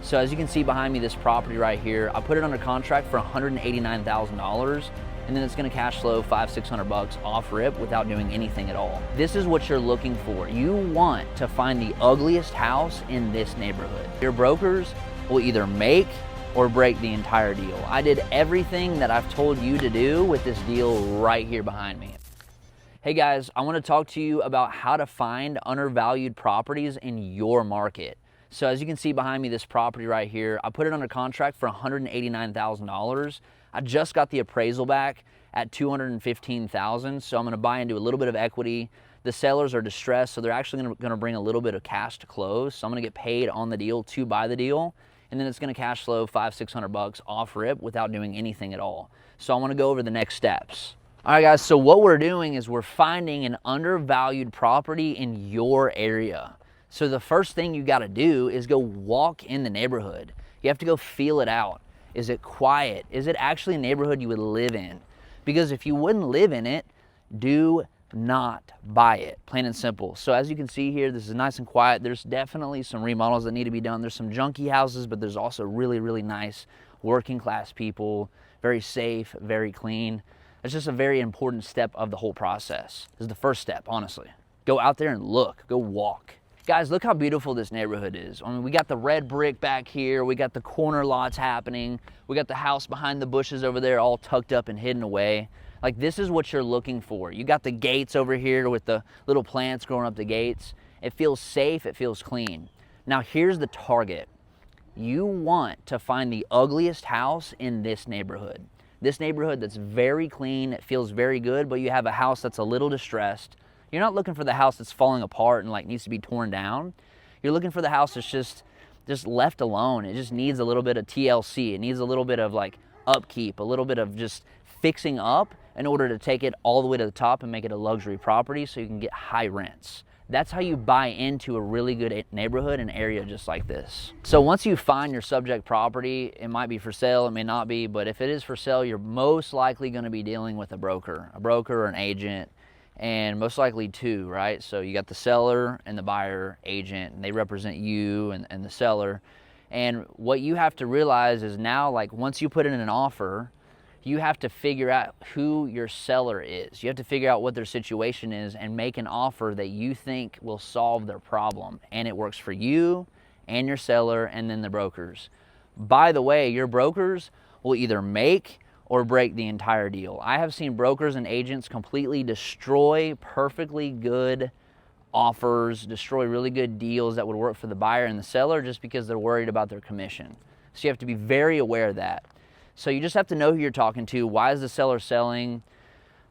So as you can see behind me, this property right here, I put it under contract for $189,000, and then it's gonna cash flow $500-600 off rip without doing anything at all. This is what you're looking for. You want to find the ugliest house in this neighborhood. Your brokers will either make or break the entire deal. I did everything that I've told you to do with this deal right here behind me. Hey guys, I wanna talk to you about how to find undervalued properties in your market. So as you can see behind me, this property right here, I put it under contract for $189,000. I just got the appraisal back at $215,000, so I'm gonna buy into a little bit of equity. The sellers are distressed, so they're actually gonna bring a little bit of cash to close. So I'm gonna get paid on the deal to buy the deal, and then it's gonna cash flow $500-600 off rip without doing anything at all. So I wanna go over the next steps. All right guys, so what we're doing is we're finding an undervalued property in your area. So the first thing you gotta do is go walk in the neighborhood. You have to go feel it out. Is it quiet? Is it actually a neighborhood you would live in? Because if you wouldn't live in it, do not buy it, plain and simple. So as you can see here, this is nice and quiet. There's definitely some remodels that need to be done. There's some junky houses, but there's also really, really nice working class people, very safe, very clean. It's just a very important step of the whole process. This is the first step, honestly. Go out there and look, go walk. Guys, look how beautiful this neighborhood is. I mean, we got the red brick back here. We got the corner lots happening. We got the house behind the bushes over there all tucked up and hidden away. Like, this is what you're looking for. You got the gates over here with the little plants growing up the gates. It feels safe, it feels clean. Now, here's the target. You want to find the ugliest house in this neighborhood. This neighborhood that's very clean, it feels very good, but you have a house that's a little distressed. You're not looking for the house that's falling apart and like needs to be torn down. You're looking for the house that's just left alone. It just needs a little bit of TLC. It needs a little bit of like upkeep, a little bit of just fixing up in order to take it all the way to the top and make it a luxury property so you can get high rents. That's how you buy into a really good neighborhood and area just like this. So once you find your subject property, it might be for sale, it may not be, but if it is for sale, you're most likely gonna be dealing with a broker or an agent, and most likely two, right? So you got the seller and the buyer agent, and they represent you and the seller. And what you have to realize is now, like, once you put in an offer, you have to figure out who your seller is. You have to figure out what their situation is and make an offer that you think will solve their problem. And it works for you and your seller and then the brokers. By the way, your brokers will either make or break the entire deal. I have seen brokers and agents completely destroy perfectly good offers, destroy really good deals that would work for the buyer and the seller just because they're worried about their commission. So you have to be very aware of that. So you just have to know who you're talking to. Why is the seller selling?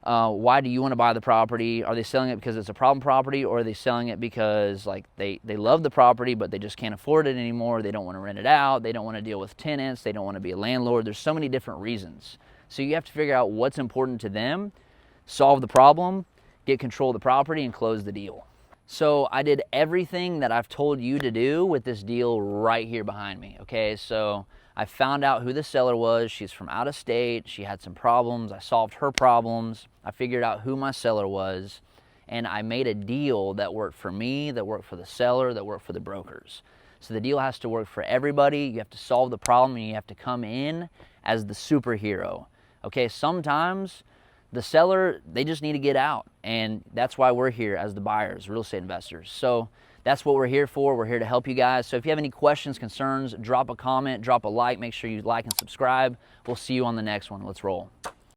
Why do you want to buy the property? Are they selling it because it's a problem property, or are they selling it because like they love the property but they just can't afford it anymore? They don't want to rent it out. They don't want to deal with tenants. They don't want to be a landlord. There's so many different reasons. So you have to figure out what's important to them, solve the problem, get control of the property, and close the deal. So I did everything that I've told you to do with this deal right here behind me, okay? So I found out who the seller was. She's from out of state. She had some problems. I solved her problems. I figured out who my seller was, and I made a deal that worked for me, that worked for the seller, that worked for the brokers. So the deal has to work for everybody. You have to solve the problem, and you have to come in as the superhero. Okay, sometimes the seller, they just need to get out, and that's why we're here as the buyers, real estate investors. So that's what we're here for. We're here to help you guys. So if you have any questions, concerns, drop a comment, drop a like. Make sure you like and subscribe. We'll see you on the next one. Let's roll.